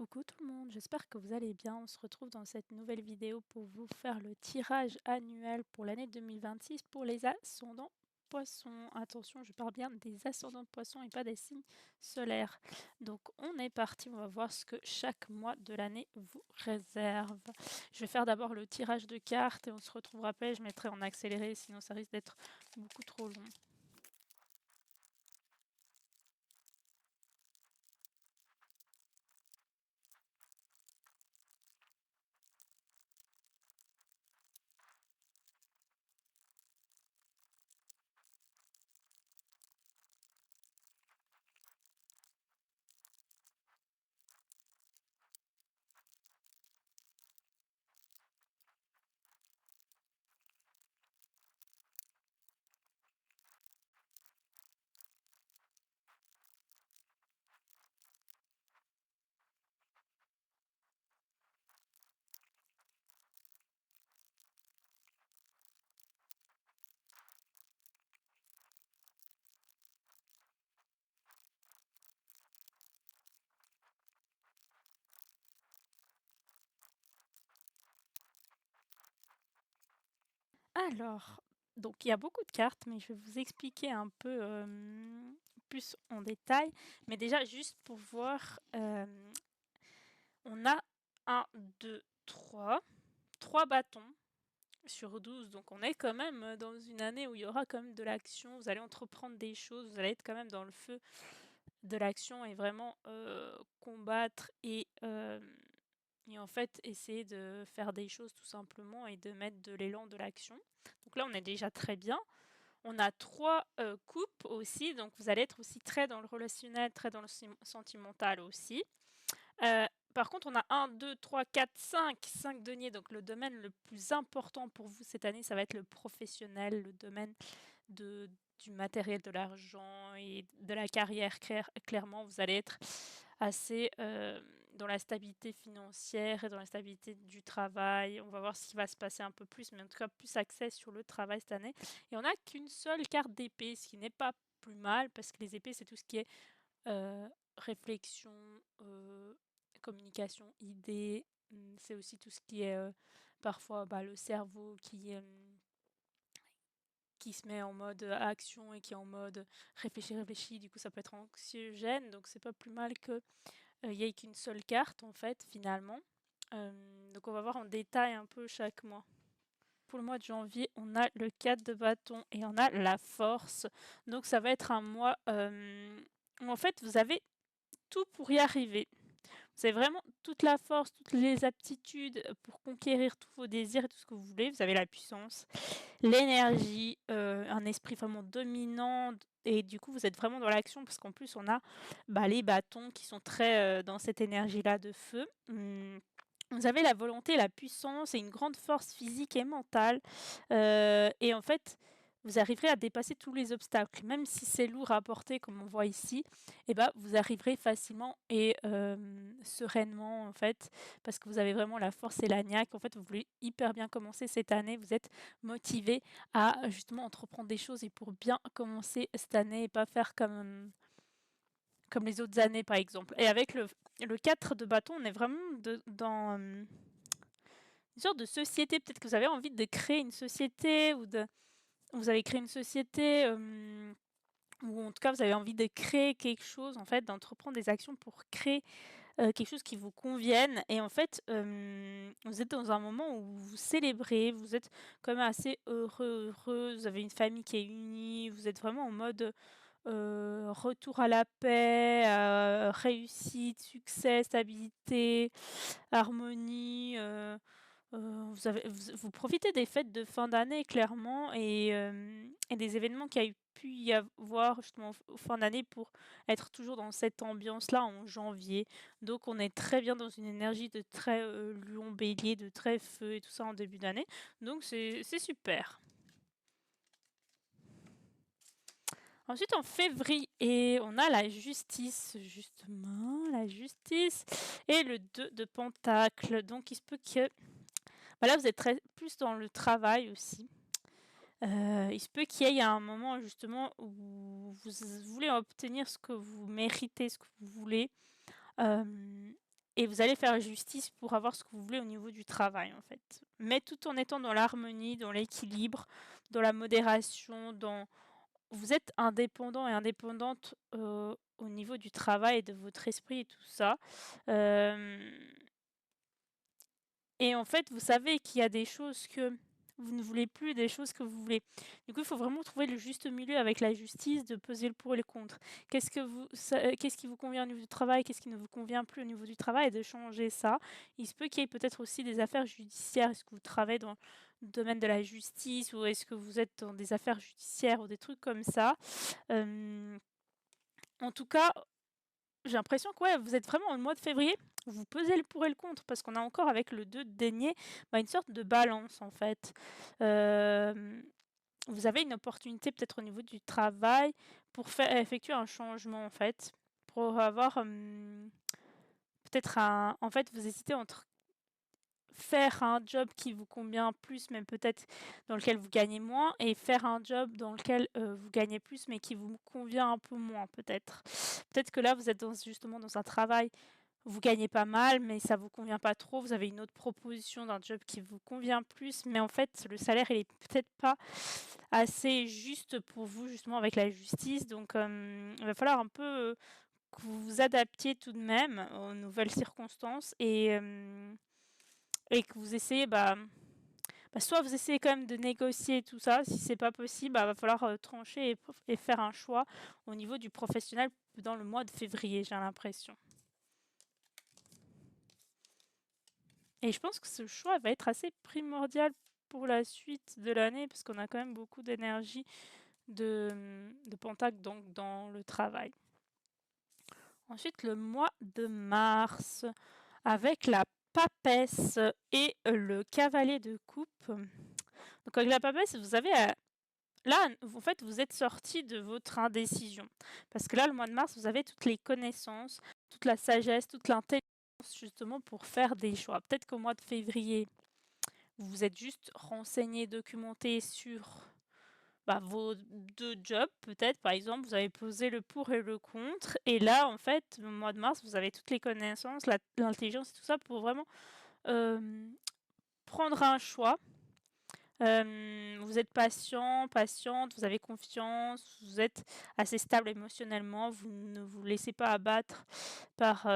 Coucou tout le monde, j'espère que vous allez bien. On se retrouve dans cette nouvelle vidéo pour vous faire le tirage annuel pour l'année 2026 pour les ascendants poissons. Attention, je parle bien des ascendants poissons et pas des signes solaires. Donc on est parti, on va voir ce que chaque mois de l'année vous réserve. Je vais faire d'abord le tirage de cartes et on se retrouvera après. Je mettrai en accéléré, sinon ça risque d'être beaucoup trop long. Alors, donc il y a beaucoup de cartes, mais je vais vous expliquer un peu plus en détail. Mais déjà, juste pour voir, on a 1, 2, 3 bâtons sur 12. Donc on est quand même dans une année où il y aura quand même de l'action. Vous allez entreprendre des choses, vous allez être quand même dans le feu de l'action et vraiment combattre et en fait, essayer de faire des choses tout simplement et de mettre de l'élan, de l'action. Donc là, on est déjà très bien. On a 3 coupes aussi, donc vous allez être aussi très dans le relationnel, très dans le sentimental aussi. Par contre, on a 1, 2, 3, 4, 5 deniers, donc le domaine le plus important pour vous cette année, ça va être le professionnel, le domaine de du matériel, de l'argent et de la carrière. Clairement, vous allez être assez, dans la stabilité financière et dans la stabilité du travail. On va voir ce qui va se passer un peu plus, mais en tout cas, plus axé sur le travail cette année et on n'a qu'une seule carte d'épée, ce qui n'est pas plus mal parce que les épées, c'est tout ce qui est, réflexion, communication, idées, c'est aussi tout ce qui est, parfois, le cerveau qui se met en mode action et qui est en mode réfléchis, réfléchis, du coup ça peut être anxiogène, donc c'est pas plus mal que, il y ait qu'une seule carte en fait finalement. Donc on va voir en détail un peu chaque mois. Pour le mois de janvier, on a le 4 de bâton et on a la force. Donc ça va être un mois, où en fait vous avez tout pour y arriver. Vous avez vraiment toute la force, toutes les aptitudes pour conquérir tous vos désirs et tout ce que vous voulez. Vous avez la puissance, l'énergie, un esprit vraiment dominant et du coup, vous êtes vraiment dans l'action parce qu'en plus, on a, les bâtons qui sont très, dans cette énergie-là de feu. Vous avez la volonté, la puissance et une grande force physique et mentale, et en fait, vous arriverez à dépasser tous les obstacles. Même si c'est lourd à porter comme on voit ici, vous arriverez facilement et sereinement, en fait, parce que vous avez vraiment la force et la niaque. En fait, vous voulez hyper bien commencer cette année. Vous êtes motivé à justement entreprendre des choses et pour bien commencer cette année et pas faire comme les autres années, par exemple. Et avec le 4 de bâton, on est vraiment dans une sorte de société. Peut-être que vous avez envie de créer une société ou vous avez créé une société, ou en tout cas, vous avez envie de créer quelque chose, en fait, d'entreprendre des actions pour créer quelque chose qui vous convienne et en fait, vous êtes dans un moment où vous célébrez, vous êtes quand même assez heureux, heureuse, vous avez une famille qui est unie, vous êtes vraiment en mode, retour à la paix, réussite, succès, stabilité, harmonie, vous profitez des fêtes de fin d'année clairement et des événements qu'il y a pu y avoir justement au fin d'année pour être toujours dans cette ambiance-là en janvier. Donc on est très bien dans une énergie de très, lion, bélier, de très feu et tout ça en début d'année. Donc c'est super. Ensuite en février, on a la justice, justement, la justice et le 2 de pentacles. Donc il se peut que là vous êtes très plus dans le travail aussi. Il se peut qu'il y ait un moment justement où vous voulez obtenir ce que vous méritez, ce que vous voulez. Hem et vous allez faire justice pour avoir ce que vous voulez au niveau du travail, en fait. Mais tout en étant dans l'harmonie, dans l'équilibre, dans la modération, vous êtes indépendant et indépendante, au niveau du travail et de votre esprit et tout ça. Hem Et en fait, vous savez qu'il y a des choses que vous ne voulez plus, des choses que vous voulez. Du coup, il faut vraiment trouver le juste milieu avec la justice, de peser le pour et le contre. Qu'est-ce qui vous convient au niveau du travail? Qu'est-ce qui ne vous convient plus au niveau du travail? Et de changer ça. Il se peut qu'il y ait peut-être aussi des affaires judiciaires. Est-ce que vous travaillez dans le domaine de la justice ou est-ce que vous êtes dans des affaires judiciaires ou des trucs comme ça? Hem, En tout cas, j'ai l'impression que ouais, vous êtes vraiment en mode février, vous pesez le pour et le contre parce qu'on a encore avec le 2 de denier, une sorte de balance en fait. Hem, Vous avez une opportunité peut-être au niveau du travail pour faire effectuer un changement en fait, pour avoir, peut-être en fait vous hésitez entre faire un job qui vous convient plus, mais peut-être dans lequel vous gagnez moins et faire un job dans lequel, vous gagnez plus, mais qui vous convient un peu moins peut-être. Peut-être que là, vous êtes justement dans un travail, vous gagnez pas mal, mais ça vous convient pas trop. Vous avez une autre proposition d'un job qui vous convient plus, mais en fait, le salaire, il est peut-être pas assez juste pour vous, justement avec la justice. Donc, il va falloir un peu, que vous vous adaptiez tout de même aux nouvelles circonstances et que vous essayez, soit vous essayez quand même de négocier tout ça, si c'est pas possible, va falloir, trancher et faire un choix au niveau du professionnel dans le mois de février, j'ai l'impression. Et je pense que ce choix va être assez primordial pour la suite de l'année parce qu'on a quand même beaucoup d'énergie de Pentacle donc dans le travail. Ensuite, le mois de mars avec la papesse et le cavalier de coupe. Donc avec la papesse, vous avez là, en fait, vous êtes sorti de votre indécision. Parce que là, le mois de mars, vous avez toutes les connaissances, toute la sagesse, toute l'intelligence justement pour faire des choix. Peut-être qu'au mois de février, vous vous êtes juste renseigné, documenté sur vos 2 jobs peut-être, par exemple, vous avez posé le pour et le contre et là, en fait, au mois de mars, vous avez toutes les connaissances, l'intelligence et tout ça pour vraiment, hem, prendre un choix. Vous êtes patient, patiente, vous avez confiance, vous êtes assez stable émotionnellement, vous ne vous laissez pas abattre par,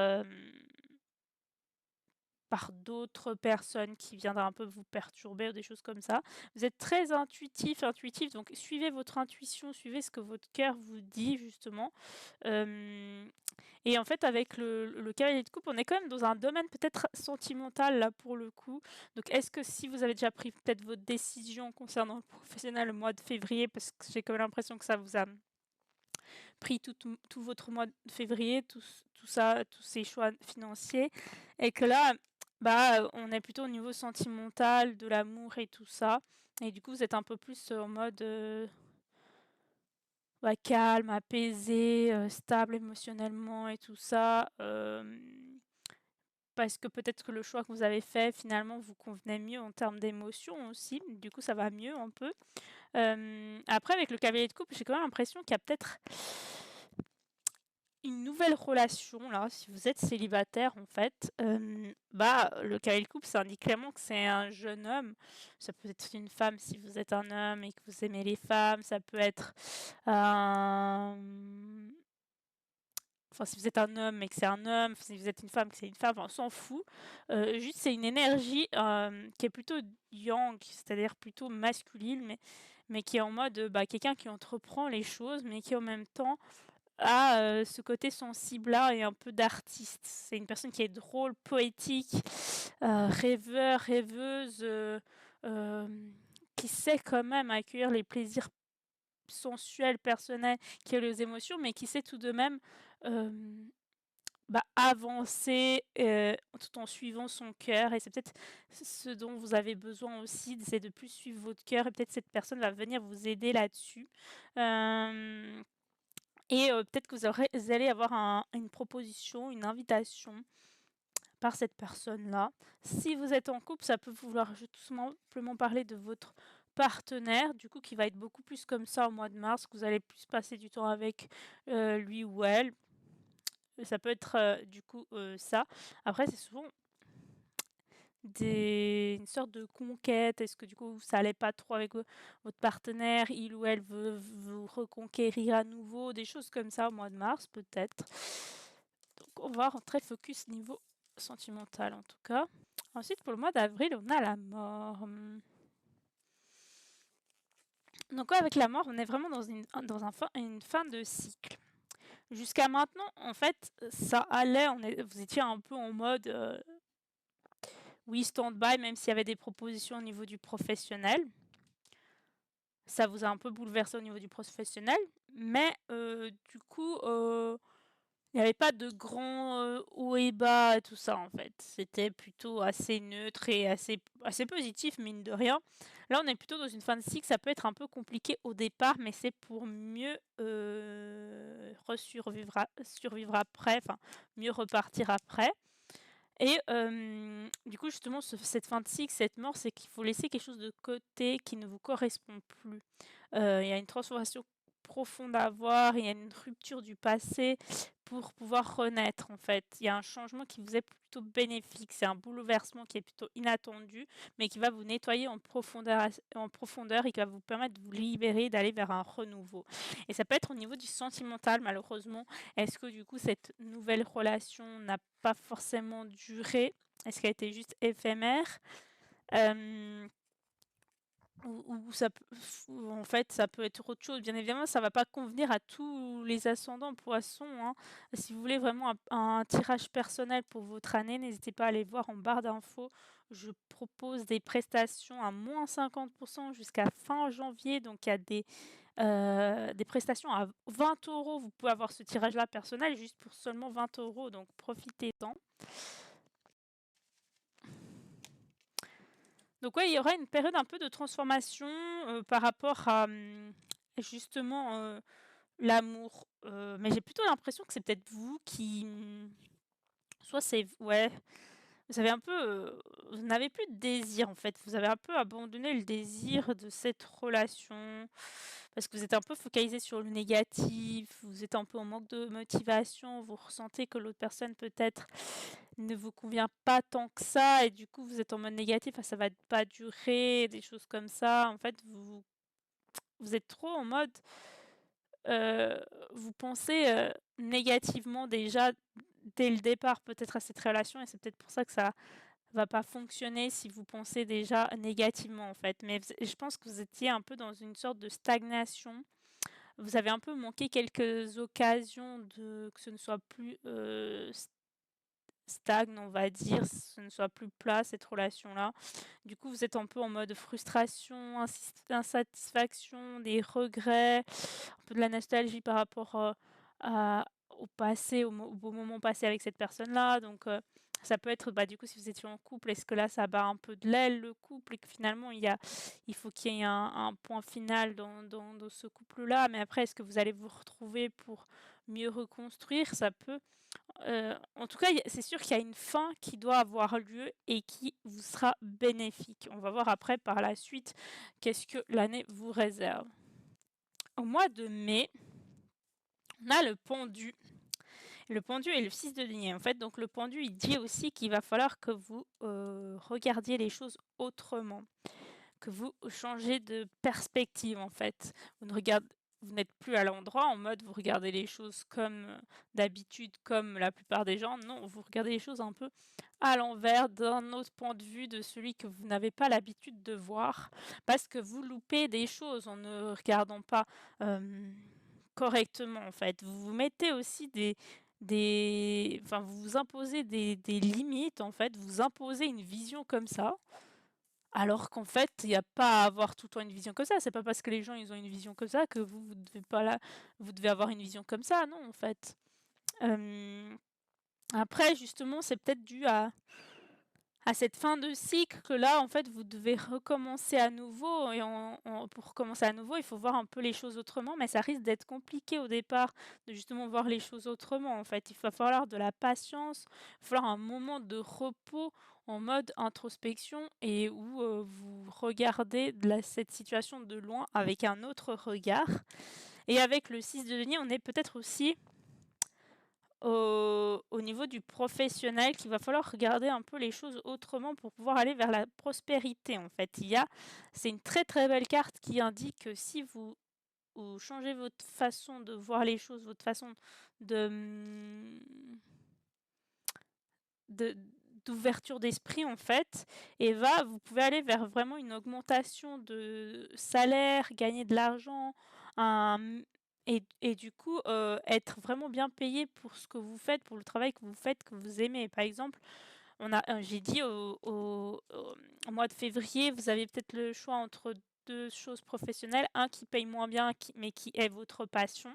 par d'autres personnes qui viendraient un peu vous perturber ou des choses comme ça. Vous êtes très intuitif, donc suivez votre intuition, suivez ce que votre cœur vous dit justement. Hem Et en fait, avec le cavalier de coupe, on est quand même dans un domaine peut-être sentimental là pour le coup. Donc est-ce que si vous avez déjà pris peut-être votre décision concernant le professionnel le mois de février, parce que j'ai quand même l'impression que ça vous a pris tout votre mois de février, tout ça, tous ces choix financiers et que là, on est plutôt au niveau sentimental, de l'amour et tout ça et du coup, vous êtes un peu plus en mode, calme, apaisé, stable émotionnellement et tout ça, parce que peut-être que le choix que vous avez fait, finalement, vous convenait mieux en termes d'émotions aussi. Du coup, ça va mieux un peu. Après avec le cavalier de coupe, j'ai quand même l'impression qu'il y a peut-être une nouvelle relation là, si vous êtes célibataire en fait, le cavalier de coupe, ça indique clairement que c'est un jeune homme. Ça peut être une femme si vous êtes un homme et que vous aimez les femmes, ça peut être un enfin, si vous êtes un homme et que c'est un homme, si vous êtes une femme que c'est une femme, enfin, on s'en fout. Juste c'est une énergie, qui est plutôt yang, c'est-à-dire plutôt masculine, mais qui est en mode, quelqu'un qui entreprend les choses, mais qui en même temps a, ce côté sensible-là et un peu d'artiste. C'est une personne qui est drôle, poétique, rêveur, rêveuse, qui sait quand même accueillir les plaisirs sensuels, personnels, qui a les émotions, mais qui sait tout de même, hem, avancer, tout en suivant son cœur et c'est peut-être ce dont vous avez besoin aussi, c'est de plus suivre votre cœur et peut-être cette personne va venir vous aider là-dessus. Hem Peut-être que vous allez avoir une proposition, une invitation par cette personne-là. Si vous êtes en couple, ça peut vouloir tout simplement parler de votre partenaire, du coup, qui va être beaucoup plus comme ça au mois de mars, que vous allez plus passer du temps avec, lui ou elle. ça peut être du coup ça. Après, c'est souvent une sorte de conquête. Est-ce que du coup ça allait pas trop avec votre partenaire, il ou elle veut vous reconquérir à nouveau, des choses comme ça au mois de mars peut-être. Donc on va rentrer focus niveau sentimental en tout cas. Ensuite pour le mois d'avril on a la mort. Donc avec la mort on est vraiment dans une fin de cycle. Jusqu'à maintenant en fait ça allait, vous étiez un peu en mode oui stand-by même s'il y avait des propositions au niveau du professionnel. Ça vous a un peu bouleversé au niveau du professionnel, mais du coup, il n'y avait pas de grands hauts et bas et tout ça en fait. C'était plutôt assez neutre et assez positif, mine de rien. Là, on est plutôt dans une fin de cycle, ça peut être un peu compliqué au départ, mais c'est pour mieux survivre après, enfin mieux repartir après. Et du coup, justement, cette fin de cycle, cette mort, c'est qu'il faut laisser quelque chose de côté qui ne vous correspond plus. Il y a une transformation profonde à avoir, il y a une rupture du passé pour pouvoir renaître, en fait. Il y a un changement qui vous est plutôt bénéfique, c'est un bouleversement qui est plutôt inattendu, mais qui va vous nettoyer en profondeur et qui va vous permettre de vous libérer, d'aller vers un renouveau. Et ça peut être au niveau du sentimental, malheureusement. Est-ce que du coup, cette nouvelle relation n'a pas forcément duré? Est-ce qu'elle était juste éphémère? Ou en fait, ça peut être autre chose. Bien évidemment, ça va pas convenir à tous les ascendants poissons, hein. Si vous voulez vraiment un tirage personnel pour votre année, n'hésitez pas à aller voir en barre d'infos. Je propose des prestations à moins 50% jusqu'à fin janvier. Donc, il y a des prestations à 20 €. Vous pouvez avoir ce tirage-là personnel juste pour seulement 20 €. Donc, profitez-en. Donc ouais, il y aura une période un peu de transformation par rapport à justement l'amour. Mais j'ai plutôt l'impression que c'est peut-être vous qui, soit c'est ouais, vous avez un peu, vous n'avez plus de désir en fait. Vous avez un peu abandonné le désir de cette relation parce que vous êtes un peu focalisé sur le négatif, vous êtes un peu en manque de motivation, vous ressentez que l'autre personne peut-être ne vous convient pas tant que ça et du coup vous êtes en mode négatif: «Ah ça va pas durer», des choses comme ça. En fait, vous êtes trop en mode, heu, vous pensez négativement déjà dès le départ peut-être à cette relation et c'est peut-être pour ça que ça va pas fonctionner si vous pensez déjà négativement en fait. Mais je pense que vous étiez un peu dans une sorte de stagnation. Vous avez un peu manqué quelques occasions de que ce ne soit plus, stagne, on va dire, ce ne soit plus plat cette relation-là. Du coup, vous êtes un peu en mode frustration, insatisfaction, des regrets, un peu de la nostalgie par rapport, au passé, au beau moment passé avec cette personne-là. Donc, ça peut être, bah, du coup, si vous étiez en couple, est-ce que là, ça bat un peu de l'aile, le couple et que finalement il faut qu'il y ait un point final dans ce couple-là? Mais après, est-ce que vous allez vous retrouver pour mieux reconstruire? Ça peut en tout cas, c'est sûr qu'il y a une fin qui doit avoir lieu et qui vous sera bénéfique. On va voir après par la suite qu'est-ce que l'année vous réserve. Au mois de mai, on a le pendu. Le pendu est le 6 de denier. En fait, donc le pendu, il dit aussi qu'il va falloir que vous regardiez les choses autrement, que vous changez de perspective en fait. Vous n'êtes plus à l'endroit en mode vous regardez les choses comme d'habitude, comme la plupart des gens. Non, vous regardez les choses un peu à l'envers, d'un autre point de vue de celui que vous n'avez pas l'habitude de voir, parce que vous loupez des choses en ne regardant pas correctement en fait. Vous vous mettez aussi enfin, vous vous imposez des limites en fait, vous imposez une vision comme ça alors qu'en fait, il y a pas à avoir tout le temps une vision comme ça. C'est pas parce que les gens, ils ont une vision comme ça que vous devez avoir une vision comme ça, non, en fait. Après justement, c'est peut-être dû à cette fin de cycle que là, en fait, vous devez recommencer à nouveau et pour recommencer à nouveau, il faut voir un peu les choses autrement, mais ça risque d'être compliqué au départ de justement voir les choses autrement, en fait. Il va falloir de la patience, il va falloir un moment de repos en mode introspection et où vous regardez cette situation de loin avec un autre regard. Et avec le 6 de denier, on est peut-être aussi au niveau du professionnel qu'il va falloir regarder un peu les choses autrement pour pouvoir aller vers la prospérité, en fait. C'est une très, très belle carte qui indique que si vous changez votre façon de voir les choses, votre façon de, de d'ouverture d'esprit, en fait, et vous pouvez aller vers vraiment une augmentation de salaire, gagner de l'argent, un et du coup, être vraiment bien payé pour ce que vous faites, pour le travail que vous faites, que vous aimez. Par exemple, j'ai dit au mois de février, vous avez peut-être le choix entre 2 choses professionnelles, un qui paye moins bien mais qui est votre passion,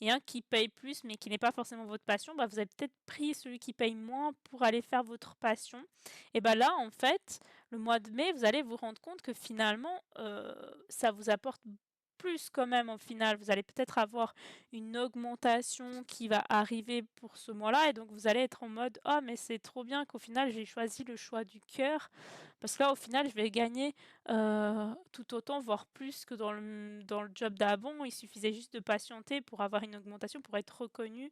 et un qui paye plus mais qui n'est pas forcément votre passion. Vous avez peut-être pris celui qui paye moins pour aller faire votre passion. Et là, en fait, le mois de mai, vous allez vous rendre compte que finalement, ça vous apporte plus quand même au final. Vous allez peut-être avoir une augmentation qui va arriver pour ce mois-là et donc vous allez être en mode: «Oh mais c'est trop bien qu'au final j'ai choisi le choix du cœur, parce que là au final je vais gagner, tout autant voire plus que dans le job d'avant. Il suffisait juste de patienter pour avoir une augmentation, pour être reconnu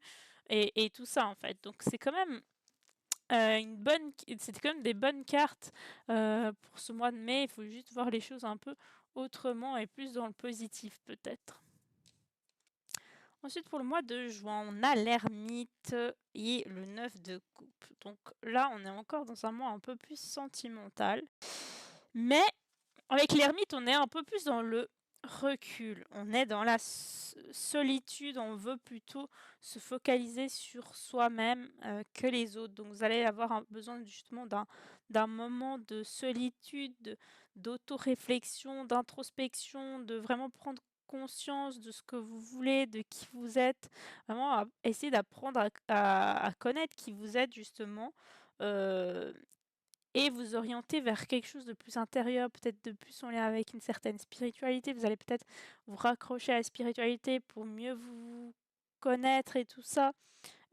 et tout ça en fait». Donc c'est quand même, c'était quand même des bonnes cartes, pour ce mois de mai. Il faut juste voir les choses un peu autrement et plus dans le positif peut-être. Ensuite, pour le mois de juin, on a l'ermite et le 9 de coupe. Donc là, on est encore dans un mois un peu plus sentimental. Mais avec l'ermite, on est un peu plus dans le recul. On est dans la solitude. On veut plutôt se focaliser sur soi-même que les autres. Donc vous allez avoir besoin justement d'un moment de solitude, d'autoréflexion, d'introspection, de vraiment prendre conscience de ce que vous voulez, de qui vous êtes, vraiment essayer d'apprendre à connaître qui vous êtes justement, euh, et vous orienter vers quelque chose de plus intérieur, peut-être de plus en lien avec une certaine spiritualité. Vous allez peut-être vous raccrocher à la spiritualité pour mieux vous connaître et tout ça.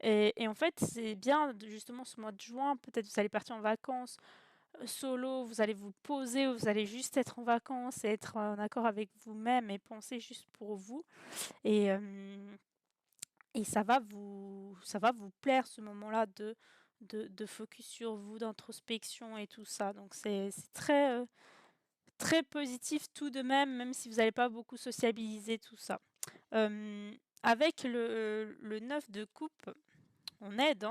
Et en fait, c'est bien justement ce mois de juin, peut-être vous allez partir en vacances solo, vous allez vous poser, vous allez juste être en vacances et être en accord avec vous-même et penser juste pour vous. Et, euh, et ça va vous plaire ce moment-là de focus sur vous, d'introspection et tout ça. Donc c'est très, très positif tout de même, même si vous n'allez pas beaucoup sociabiliser tout ça. Avec le 9 de coupe, on est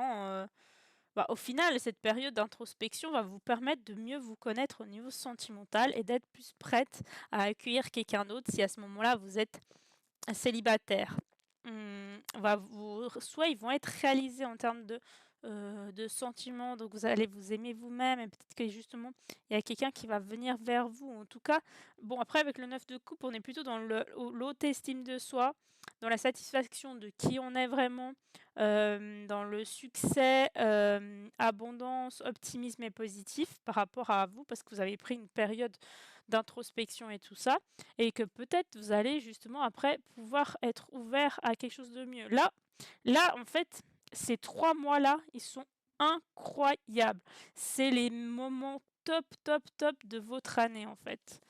au final, cette période d'introspection va vous permettre de mieux vous connaître au niveau sentimental et d'être plus prête à accueillir quelqu'un d'autre si à ce moment-là vous êtes célibataire. Soit ils vont être réalisés en termes de sentiments, donc vous allez vous aimer vous-même et peut-être que justement il y a quelqu'un qui va venir vers vous. En tout cas, bon après avec le 9 de coupe, on est plutôt dans l'haute estime de soi, dans la satisfaction de qui on est vraiment, dans le succès, abondance, optimisme et positif par rapport à vous parce que vous avez pris une période d'introspection et tout ça et que peut-être vous allez justement après pouvoir être ouvert à quelque chose de mieux. Là en fait, ces 3 mois-là, ils sont incroyables. C'est les moments top, top, top de votre année en fait.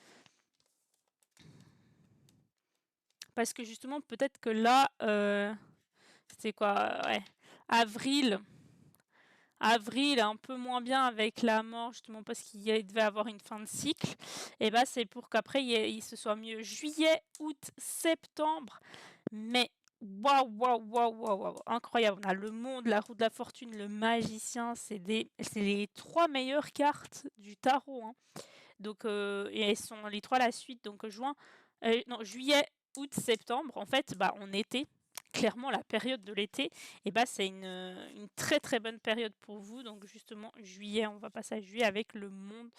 Parce que justement, peut-être que là, c'était quoi? Ouais, avril. Avril, un peu moins bien avec la mort, justement parce qu'il devait avoir une fin de cycle. Et c'est pour qu'après il se soit mieux. Juillet, août, septembre. Mais waouh, waouh, waouh, waouh, waouh, incroyable. On a le monde, la roue de la fortune, le magicien. C'est les 3 meilleures cartes du tarot, hein. Donc, et elles sont les 3 à la suite. Donc, non, juillet, août, septembre. En fait, en été, clairement, la période de l'été, c'est une très très bonne période pour vous. Donc, justement, juillet, on va passer à juillet avec le monde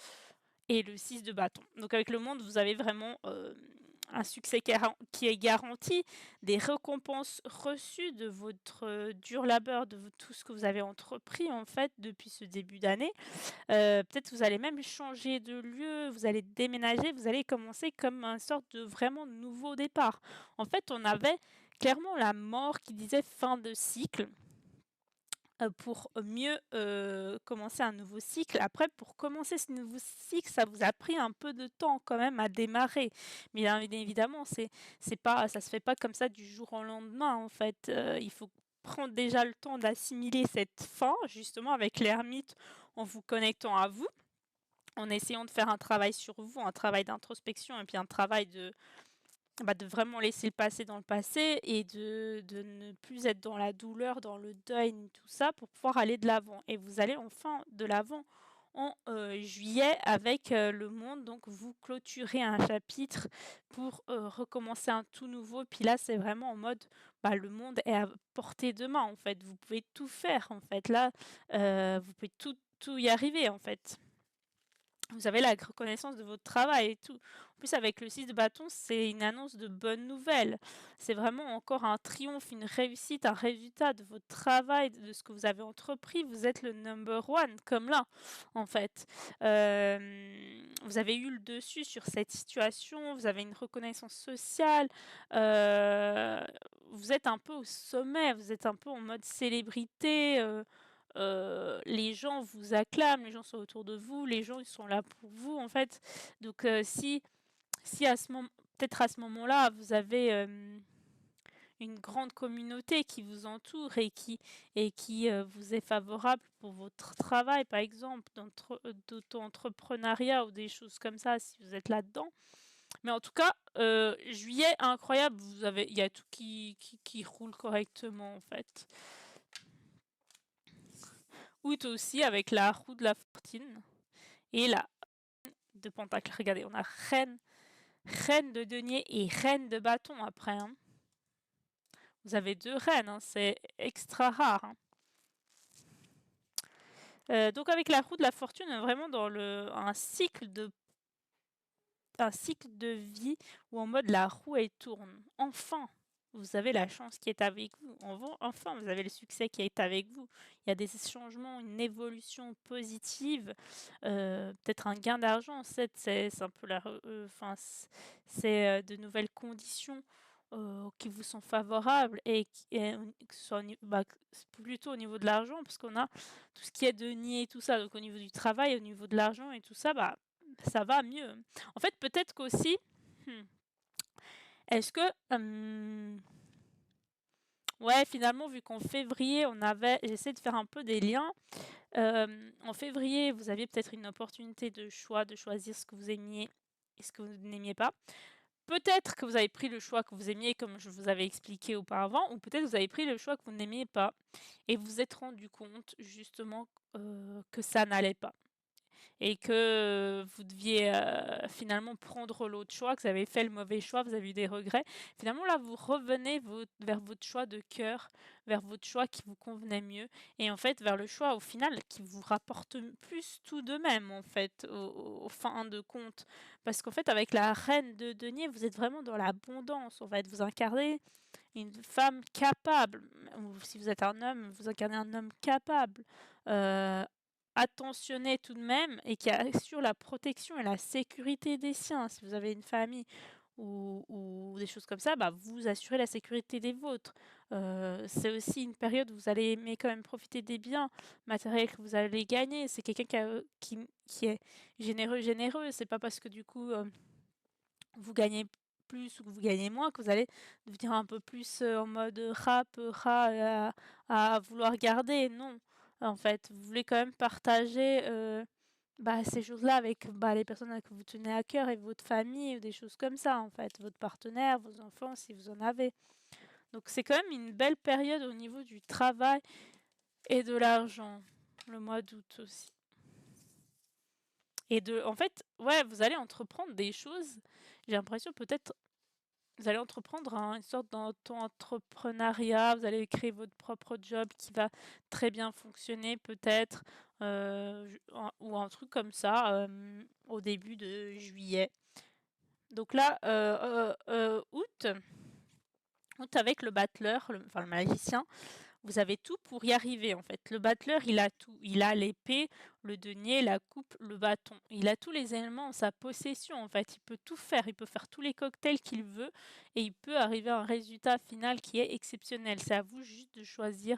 et le 6 de bâton. Donc, avec le monde, vous avez vraiment un succès qui est garanti, des récompenses reçues de votre dur labeur, de tout ce que vous avez entrepris en fait depuis ce début d'année. Peut-être vous allez même changer de lieu, vous allez déménager, vous allez commencer comme une sorte de vraiment nouveau départ. En fait, on avait clairement la mort qui disait fin de cycle. Pour mieux commencer un nouveau cycle. Après, pour commencer ce nouveau cycle, ça vous a pris un peu de temps quand même à démarrer. Mais bien évidemment, ça se fait pas comme ça du jour au lendemain en fait. Il faut prendre déjà le temps d'assimiler cette fin, justement avec l'ermite, en vous connectant à vous, en essayant de faire un travail sur vous, un travail d'introspection et puis un travail de vraiment laisser le passé dans le passé et de ne plus être dans la douleur, dans le deuil, ni tout ça, pour pouvoir aller de l'avant. Et vous allez enfin de l'avant en juillet avec le monde. Donc vous clôturez un chapitre pour recommencer un tout nouveau. Puis là, c'est vraiment en mode, le monde est à portée de main, en fait. Vous pouvez tout faire, en fait. Là, vous pouvez tout y arriver, en fait. Vous avez la reconnaissance de votre travail et tout. En plus, avec le 6 de bâton, c'est une annonce de bonnes nouvelles. C'est vraiment encore un triomphe, une réussite, un résultat de votre travail, de ce que vous avez entrepris. Vous êtes le number one, comme là, en fait. Vous avez eu le dessus sur cette situation, vous avez une reconnaissance sociale. Vous êtes un peu au sommet, vous êtes un peu en mode célébrité. Les gens vous acclament, les gens sont autour de vous, les gens ils sont là pour vous en fait. Donc si à ce moment peut-être à ce moment-là, vous avez, une grande communauté qui vous entoure et qui vous est favorable pour votre travail, par exemple, d'auto-entrepreneuriat ou des choses comme ça, si vous êtes là-dedans. Mais en tout cas, juillet incroyable, il y a tout qui roule correctement en fait. Août aussi avec la roue de la fortune et la de pentacle. Regardez, on a reine de denier et reine de bâton après. Hein. Vous avez 2 reines, hein, c'est extra rare. Hein. Donc avec la roue de la fortune, vraiment dans un cycle de vie où en mode la roue elle tourne. Enfin, vous avez la chance qui est avec vous. Enfin, vous avez le succès qui est avec vous. Il y a des changements, une évolution positive, peut-être un gain d'argent. C'est un peu c'est de nouvelles conditions qui vous sont favorables que ce soit plutôt au niveau de l'argent, parce qu'on a tout ce qui est denier et tout ça. Donc au niveau du travail, au niveau de l'argent et tout ça, ça va mieux. En fait, peut-être qu'aussi, est-ce que, ouais, finalement, vu qu'en février, j'essaie de faire un peu des liens. En février, vous aviez peut-être une opportunité de choix, de choisir ce que vous aimiez et ce que vous n'aimiez pas. Peut-être que vous avez pris le choix que vous aimiez, comme je vous avais expliqué auparavant, ou peut-être vous avez pris le choix que vous n'aimiez pas et vous vous êtes rendu compte justement que ça n'allait pas. Et que vous deviez finalement prendre l'autre choix, que vous avez fait le mauvais choix, vous avez eu des regrets. Finalement, là, vous revenez vers votre choix de cœur, vers votre choix qui vous convenait mieux, et en fait, vers le choix, au final, qui vous rapporte plus tout de même, en fait, au fin de compte. Parce qu'en fait, avec la reine de denier, vous êtes vraiment dans l'abondance, en fait. Vous incarnez une femme capable, ou si vous êtes un homme, vous incarnez un homme capable, attentionné tout de même et qui assure la protection et la sécurité des siens. Si vous avez une famille ou des choses comme ça, vous assurez la sécurité des vôtres. C'est aussi une période où vous allez aimer quand même profiter des biens matériels que vous allez gagner. C'est quelqu'un qui est généreux. C'est pas parce que du coup vous gagnez plus ou que vous gagnez moins que vous allez devenir un peu plus en mode rat à vouloir garder. Non, en fait, vous voulez quand même partager ces choses-là avec les personnes que vous tenez à cœur et votre famille ou des choses comme ça, en fait, votre partenaire, vos enfants, si vous en avez. Donc c'est quand même une belle période au niveau du travail et de l'argent, le mois d'août aussi. Et en fait, ouais, vous allez entreprendre des choses. J'ai l'impression peut-être vous allez entreprendre une sorte d'entrepreneuriat, vous allez créer votre propre job qui va très bien fonctionner peut-être, ou un truc comme ça, au début de juillet. Donc là, août avec le battleur, le magicien, vous avez tout pour y arriver en fait. Le battleur, il a tout. Il a l'épée, le denier, la coupe, le bâton. Il a tous les éléments en sa possession en fait. Il peut tout faire. Il peut faire tous les cocktails qu'il veut et il peut arriver à un résultat final qui est exceptionnel. C'est à vous juste de choisir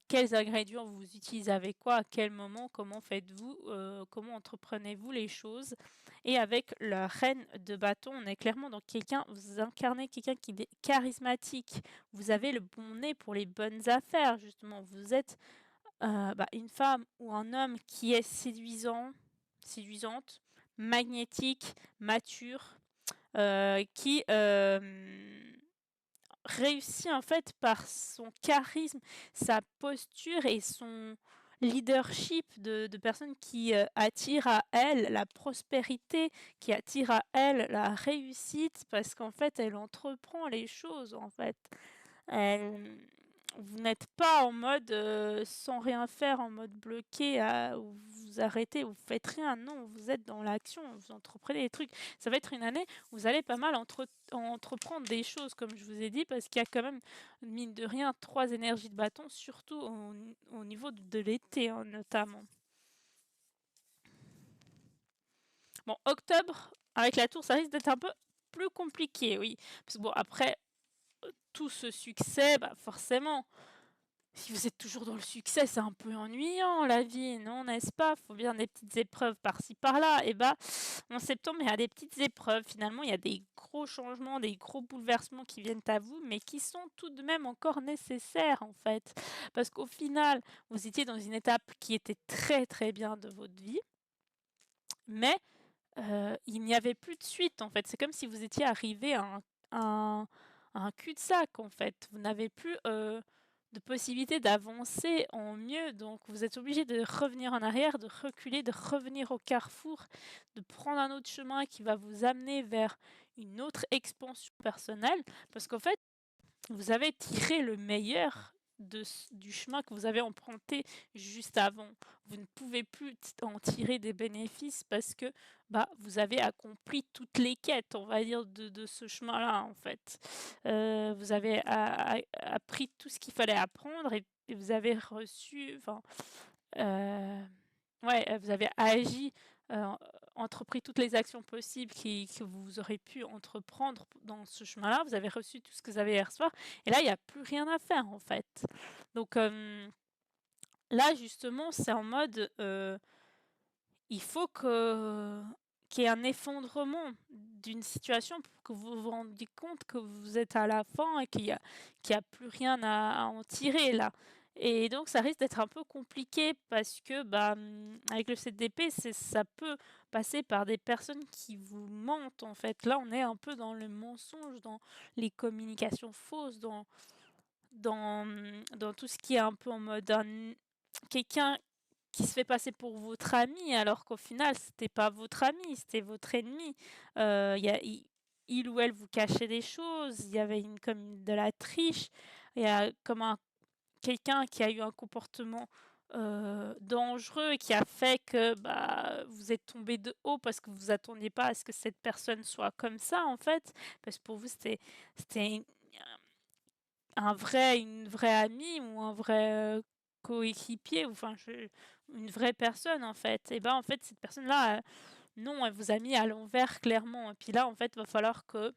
quels ingrédients vous utilisez avec quoi, à quel moment, comment faites-vous, comment entreprenez-vous les choses. Et avec la reine de bâton, on est clairement dans quelqu'un, vous incarnez quelqu'un qui est charismatique, vous avez le bon nez pour les bonnes affaires, justement. Vous êtes une femme ou un homme qui est séduisante, magnétique, mature, qui réussit en fait par son charisme, sa posture et son leadership de personnes qui attirent à elle la prospérité, qui attirent à elle la réussite, parce qu'en fait elle entreprend les choses en fait. Elle- Vous n'êtes pas en mode sans rien faire, en mode bloqué, où vous arrêtez, vous faites rien. Non, vous êtes dans l'action, vous entreprenez des trucs. Ça va être une année où vous allez pas mal entreprendre des choses, comme je vous ai dit, parce qu'il y a quand même, mine de rien, 3 énergies de bâton, surtout au niveau de l'été, hein, notamment. Bon, octobre, avec la tour, ça risque d'être un peu plus compliqué, oui. Parce que bon, après tout ce succès, forcément, si vous êtes toujours dans le succès, c'est un peu ennuyant la vie, non, n'est-ce pas? Faut bien des petites épreuves par-ci par-là. Et en septembre, il y a des petites épreuves. Finalement, il y a des gros changements, des gros bouleversements qui viennent à vous, mais qui sont tout de même encore nécessaires en fait. Parce qu'au final, vous étiez dans une étape qui était très très bien de votre vie, mais il n'y avait plus de suite en fait. C'est comme si vous étiez arrivé à un cul-de-sac en fait. Vous n'avez plus de possibilité d'avancer en mieux, donc vous êtes obligé de revenir en arrière, de reculer, de revenir au carrefour, de prendre un autre chemin qui va vous amener vers une autre expansion personnelle, parce qu'en fait, vous avez tiré le meilleur du chemin que vous avez emprunté juste avant. Vous ne pouvez plus en tirer des bénéfices parce que vous avez accompli toutes les quêtes, on va dire, de ce chemin-là, en fait. Vous avez appris tout ce qu'il fallait apprendre et vous avez reçu... vous avez agi, entrepris toutes les actions possibles que vous aurez pu entreprendre dans ce chemin-là. Vous avez reçu tout ce que vous avez à recevoir. Et là, il n'y a plus rien à faire, en fait. Donc là, justement, c'est en mode, il faut qu'il y ait un effondrement d'une situation pour que vous vous rendiez compte que vous êtes à la fin et qu'il y a plus rien à en tirer, là. Et donc ça risque d'être un peu compliqué parce que, avec le 7 d'épée, ça peut passer par des personnes qui vous mentent, en fait. Là, on est un peu dans le mensonge, dans les communications fausses, dans tout ce qui est un peu en mode quelqu'un qui se fait passer pour votre ami alors qu'au final c'était pas votre ami, c'était votre ennemi. Il ou elle vous cachait des choses, il y avait comme de la triche, il y a comme quelqu'un qui a eu un comportement dangereux et qui a fait que vous êtes tombé de haut parce que vous attendiez pas à ce que cette personne soit comme ça en fait, parce que pour vous c'était une vraie amie ou un vrai coéquipier, une vraie personne en fait. Et en fait, cette personne-là, non, elle vous a mis à l'envers clairement. Et puis là, en fait, il va falloir que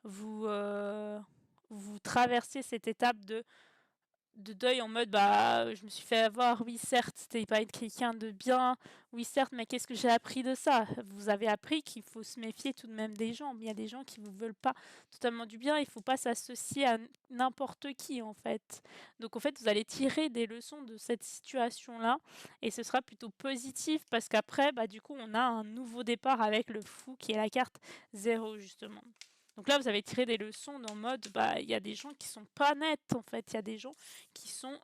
vous, vous traversiez cette étape de deuil en mode je me suis fait avoir, oui certes c'était pas être quelqu'un de bien, oui certes, mais qu'est-ce que j'ai appris de ça? Vous avez appris qu'il faut se méfier tout de même des gens, mais il y a des gens qui vous veulent pas totalement du bien, il faut pas s'associer à n'importe qui en fait. Donc en fait vous allez tirer des leçons de cette situation là et ce sera plutôt positif parce qu'après du coup on a un nouveau départ avec le fou qui est la carte 0 justement. Donc là, vous avez tiré des leçons dans le mode, il y a des gens qui sont pas nets, en fait. Il y a des gens qui sont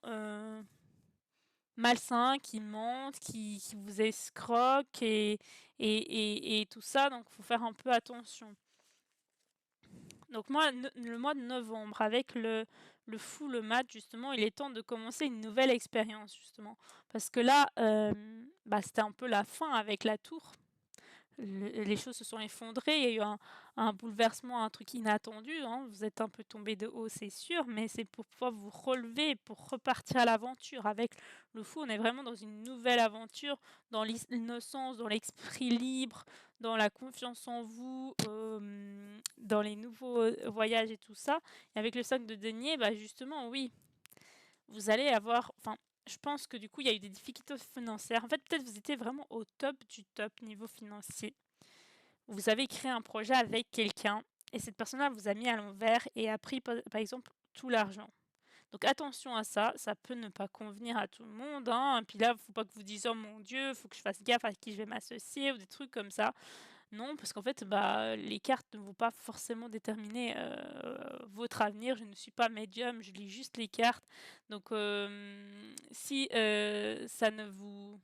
malsains, qui mentent, qui vous escroquent et tout ça. Donc, il faut faire un peu attention. Donc moi, le mois de novembre, avec le fou, le mat, justement, il est temps de commencer une nouvelle expérience, justement. Parce que là, c'était un peu la fin avec la tour. Les choses se sont effondrées, il y a eu un bouleversement, un truc inattendu, hein. Vous êtes un peu tombé de haut, c'est sûr, mais c'est pour pouvoir vous relever, pour repartir à l'aventure. Avec le fou, on est vraiment dans une nouvelle aventure, dans l'innocence, dans l'esprit libre, dans la confiance en vous, dans les nouveaux voyages et tout ça. Et avec le 5 de denier, justement, oui, vous allez avoir, enfin, je pense que du coup, il y a eu des difficultés financières. En fait, peut-être vous étiez vraiment au top du top niveau financier. Vous avez créé un projet avec quelqu'un et cette personne-là vous a mis à l'envers et a pris, par exemple, tout l'argent. Donc attention à ça, ça peut ne pas convenir à tout le monde, hein. Et puis là, faut pas que vous disiez: «Oh mon Dieu, faut que je fasse gaffe à qui je vais m'associer» ou des trucs comme ça. Non, parce qu'en fait, bah, les cartes ne vont pas forcément déterminer, votre avenir. Je ne suis pas médium, je lis juste les cartes. Donc si, ça ne vous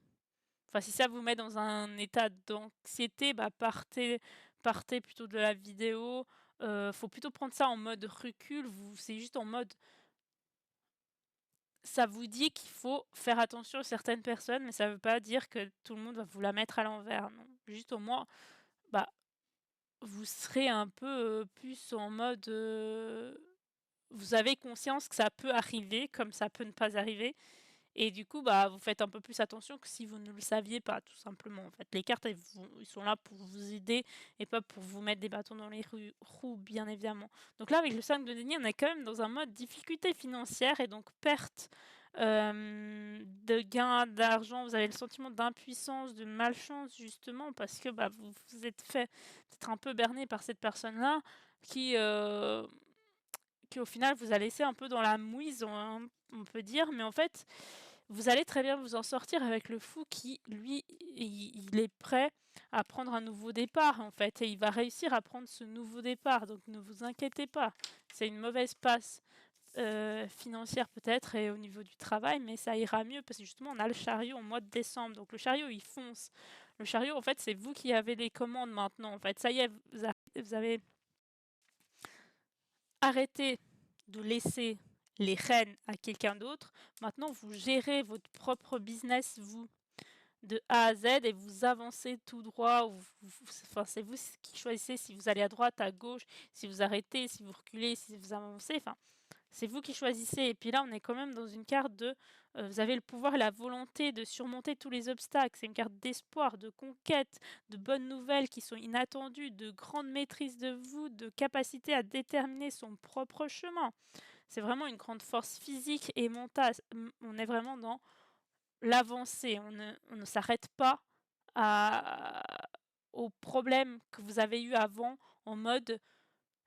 enfin, si ça vous met dans un état d'anxiété, bah, partez plutôt de la vidéo. Faut plutôt prendre ça en mode recul. C'est juste en mode ça vous dit qu'il faut faire attention à certaines personnes, mais ça veut pas dire que tout le monde va vous la mettre à l'envers, non. Juste au moins, bah, vous serez un peu, plus en mode, vous avez conscience que ça peut arriver, comme ça peut ne pas arriver et du coup, bah, vous faites un peu plus attention que si vous ne le saviez pas, tout simplement, en fait. Les cartes, ils sont là pour vous aider et pas pour vous mettre des bâtons dans les roues, bien évidemment. Donc là, avec le 5 de denier, on est quand même dans un mode difficulté financière et donc perte, de gain d'argent. Vous avez le sentiment d'impuissance, de malchance, justement, parce que, bah, vous vous êtes fait peut-être un peu berner par cette personne-là qui, qui au final vous a laissé un peu dans la mouise, on peut dire, mais en fait, vous allez très bien vous en sortir avec le fou qui, lui, il est prêt à prendre un nouveau départ, en fait, et il va réussir à prendre ce nouveau départ, donc ne vous inquiétez pas. C'est une mauvaise passe, financière peut-être et au niveau du travail, mais ça ira mieux parce que justement on a le chariot au mois de décembre, donc le chariot il fonce. Le chariot en fait c'est vous qui avez les commandes maintenant en fait. Ça y est, vous avez arrêté de laisser les rênes à quelqu'un d'autre. Maintenant vous gérez votre propre business vous, de A à Z et vous avancez tout droit. Enfin, c'est vous qui choisissez si vous allez à droite, à gauche, si vous arrêtez, si vous reculez, si vous avancez. Enfin, c'est vous qui choisissez et puis là, on est quand même dans une carte de, vous avez le pouvoir et la volonté de surmonter tous les obstacles. C'est une carte d'espoir, de conquête, de bonnes nouvelles qui sont inattendues, de grande maîtrise de vous, de capacité à déterminer son propre chemin. C'est vraiment une grande force physique et mentale. On est vraiment dans l'avancée. On ne s'arrête pas à aux problèmes que vous avez eus avant en mode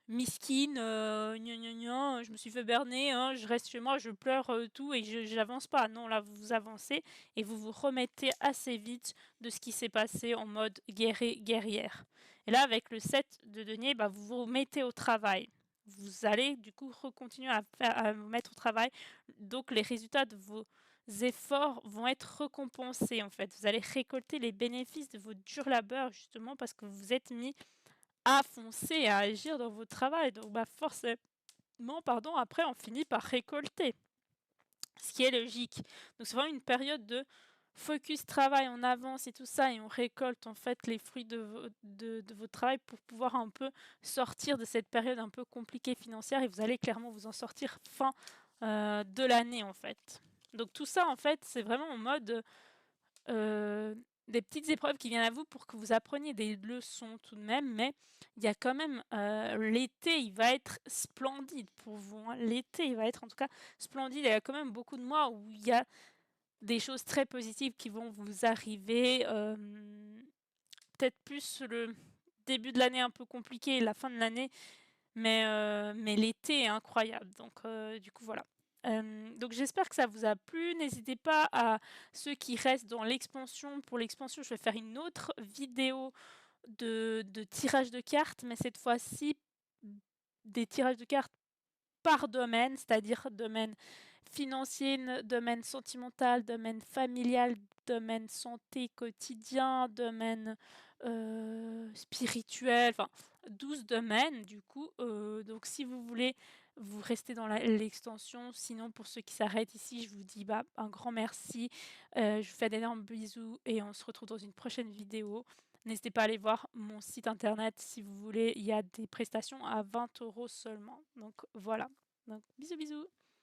Miskine, gna gna gna, je me suis fait berner, hein, je reste chez moi, je pleure, tout et je j'avance pas. Non, là, vous avancez et vous vous remettez assez vite de ce qui s'est passé en mode guerrière. Et là, avec le 7 de denier, bah, vous vous mettez au travail. Vous allez du coup continuer à vous mettre au travail, donc les résultats de vos efforts vont être récompensés, en fait. Vous allez récolter les bénéfices de votre dur labeur justement parce que vous vous êtes mis à foncer, à agir dans votre travail. Donc, bah, forcément, pardon, après, on finit par récolter, ce qui est logique. Donc, c'est vraiment une période de focus travail, on avance et tout ça, et on récolte en fait les fruits de votre travail pour pouvoir un peu sortir de cette période un peu compliquée financière et vous allez clairement vous en sortir fin de l'année en fait. Donc tout ça en fait c'est vraiment en mode Heu, des petites épreuves qui viennent à vous pour que vous appreniez des leçons tout de même, mais il y a quand même, l'été, il va être splendide pour vous, hein. L'été, il va être en tout cas splendide. Il y a quand même beaucoup de mois où il y a des choses très positives qui vont vous arriver, peut-être plus le début de l'année un peu compliqué, la fin de l'année, mais l'été est incroyable donc du coup voilà. Donc j'espère que ça vous a plu. N'hésitez pas à ceux qui restent dans l'expansion. Pour l'expansion, je vais faire une autre vidéo de tirage de cartes, mais cette fois-ci des tirages de cartes par domaine, c'est-à-dire domaine financier, domaine sentimental, domaine familial, domaine santé quotidien, domaine, spirituel, enfin 12 domaines du coup, donc si vous voulez, vous restez dans l'extension. Sinon pour ceux qui s'arrêtent ici, je vous dis, bah, un grand merci, je vous fais d'énormes bisous et on se retrouve dans une prochaine vidéo. N'hésitez pas à aller voir mon site internet si vous voulez, il y a des prestations à 20 € seulement, donc voilà. Donc bisous bisous.